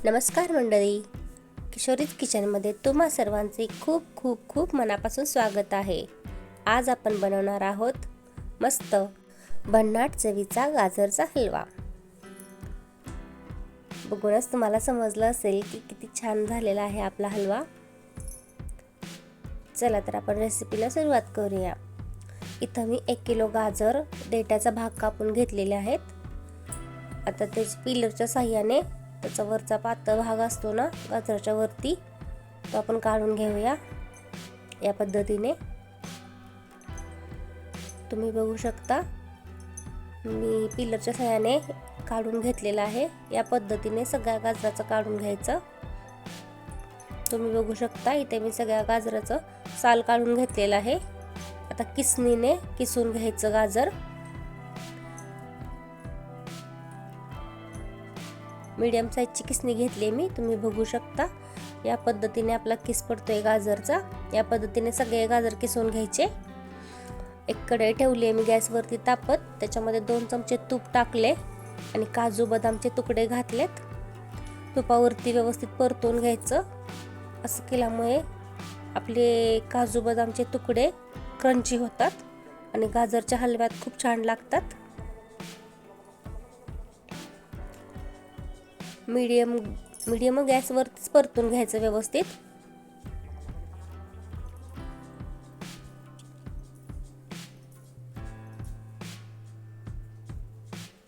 नमस्कार मंडळी, किशोरीज किचनमध्ये तुम्हा सर्वांचे खूप खूप खूप मनापासून स्वागत आहे। आज आपण बनवणार आहोत मस्त भन्नाट चवीचा गाजरचा हलवा। बघूनच तुम्हाला समजलं असेल की किती छान झालेला आहे आपला हलवा। चला तर आपण रेसिपीला सुरुवात करूया। इथं मी 1 किलो गाजर देठाचा भाग कापून घेतलेले आहेत। आता ते पिलरच्या साहाय्याने त्याचा वरचा पातळ भाग असतो ना गाजराच्या वरती, तो आपण काढून घेऊया। या पद्धतीने तुम्ही बघू शकता मी पिलरच्या साहाय्याने काढून घेतलेला आहे। या पद्धतीने सगळ्या गाजराचं काढून घ्यायचं। तुम्ही बघू शकता इथे मी सगळ्या गाजराचं साल काढून घेतलेलं आहे। आता किसणीने किसून घ्यायचं गाजर। मीडियम साइजची किसणी घेतली मी, तुम्ही बघू शकता या पद्धतीने आपला किस पडतोय गाजरचा। या पद्धतीने सगळे गाजर किसून घ्यायचे। एक कढई ठेवली आहे मी गॅसवरती तापत, त्याच्यामध्ये 2 चमचे तूप टाकले आणि काजू बदामचे तुकडे घातलेत। तुपावरती व्यवस्थित परतून घ्यायचं। असं केल्यामुळे आपले काजू बदामचे तुकडे क्रंची होतात आणि गाजरच्या हलव्यात खूप छान लागतात। मीडियम गॅसवरतीच परतून घ्यायचं व्यवस्थित।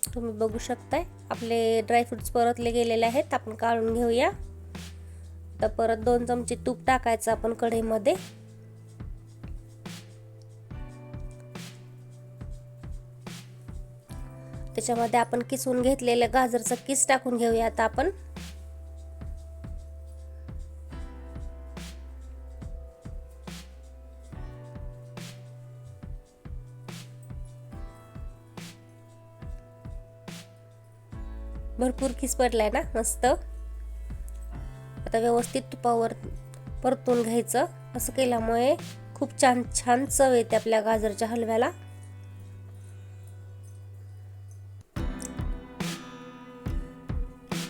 तुम्ही बघू शकताय आपले ड्रायफ्रुट्स परतले गेलेले आहेत, आपण काढून घेऊया। तर परत 2 चमचे तूप टाकायचं आपण कढईमध्ये। त्याच्यामध्ये आपण किसून घेतलेलं गाजरचं किस टाकून घेऊया आता आपण। भरपूर किस पडलाय ना मस्त। आता व्यवस्थित तुपावर परतून घ्यायचं। असं केल्यामुळे खूप छान चव येते आपल्या गाजरच्या हलव्याला।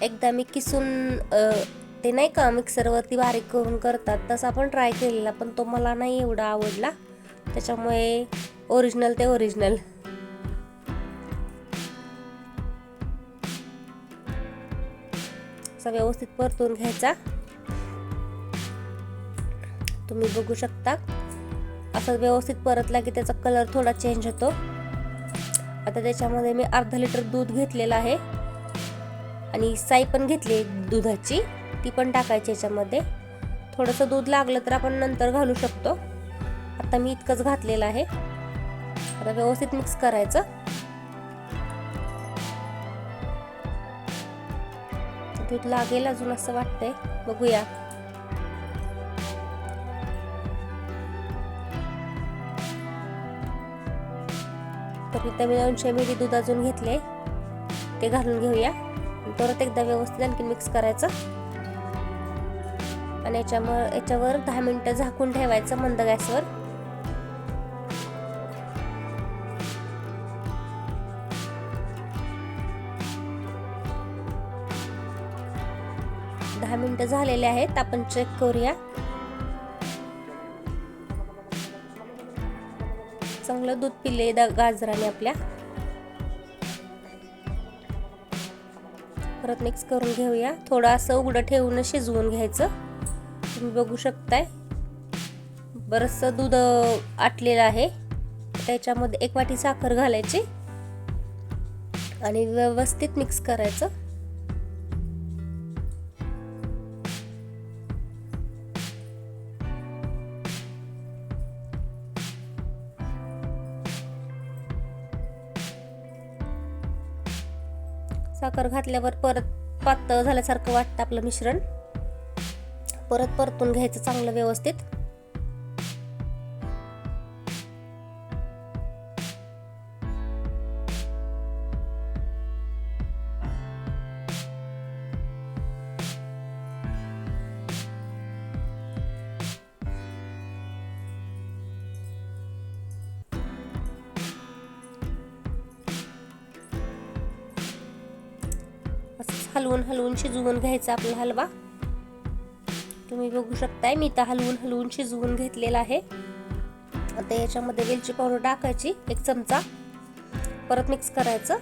एकदा मी किसून ते नाही का मिक्सरवरती बारीक करून करतात, तसं आपण ट्राय केलेला, पण तो मला नाही एवढा आवडला। त्याच्यामुळे ओरिजिनल ते ओरिजिनल। असा व्यवस्थित परतून घ्यायचा। तुम्ही बघू शकता असं व्यवस्थित परतला की त्याचा कलर थोडा चेंज होतो। आता त्याच्यामध्ये मी अर्धा लिटर दूध घेतलेलं आहे आणि साई पण घेतली दुधाची, ती पण टाकायची याच्यामध्ये। थोडंसं दूध लागलं तर आपण नंतर घालू शकतो। आता मी इतकंच घातलेलं आहे। आता व्यवस्थित मिक्स करायचं। दूध लागेल अजून असं वाटतंय, बघूया। तर इथे मी 200 ml दूध अजून घेतले, ते घालून घेऊया। परत एकदा व्यवस्थित आणखी मिक्स करायचं आणि याच्यावर 10 मिनिटं झाकून ठेवायचं मंद गॅसवर। दहा मिनिटं झालेले आहेत, आपण चेक करूया। चांगलं दूध पिले गाजराने आपल्या। परत मिक्स करून घेऊया। थोडं असं उघडं ठेवून शिजवून घ्यायचं। तुम्ही बघू शकताय बरंचसं दूध आटलेलं आहे। त्याच्यामध्ये 1 वाटी साखर घालायची आणि व्यवस्थित मिक्स करायचं। साखर घातल्यावर परत पातळ झाल्यासारखं वाटतं आपलं मिश्रण। परत परतून घ्यायचं चांगलं व्यवस्थित। हलवून शिजवून घ्यायचा आपला हलवा. तुम्ही बघू शकताय मी इथं हलवून शिजवून घेतलेला आहे. आता याच्यामध्ये वेलची पावडर टाकायची 1 चमचा, परत मिक्स करायचं.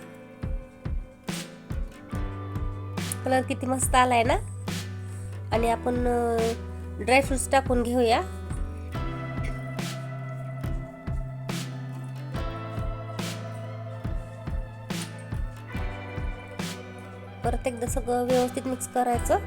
कलर किती मस्त आलाय ना. आणि आपण ड्रायफ्रुट्स टाकून घेऊया. परत एकदा सगळं व्यवस्थित मिक्स करायचं.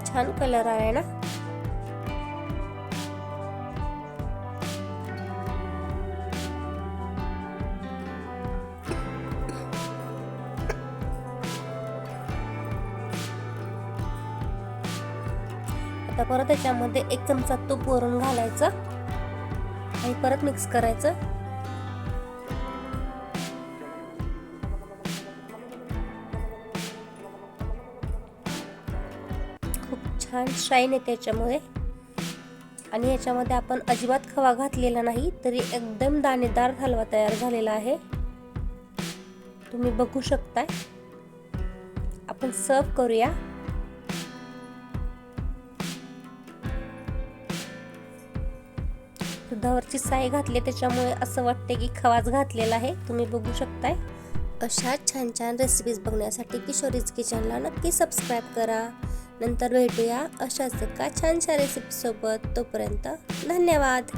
छान कलर आहे ना. आता परत त्याच्यामध्ये 1 चमचा तूप वरून घालायचं आणि परत मिक्स करायचं. खूप छान शाईन आहे त्याच्यामुळे. आणि याच्यामध्ये आपण अजिबात खवा घातलेला नाही, तरी एकदम दाणेदार हलवा तयार झालेला आहे. तुम्ही बघू शकताय. आपण सर्व करूया. दुधावरची साय घातली त्याच्यामुळे असं वाटते की खवाच घातलेला आहे. तुम्ही बघू शकताय. अशा छान छान रेसिपीज बघण्यासाठी किशोरीज किचनला नक्की सबस्क्राईब करा. नंतर भेटूया अशाच एका छानशा रेसिपी सोबत. तोपर्यंत धन्यवाद.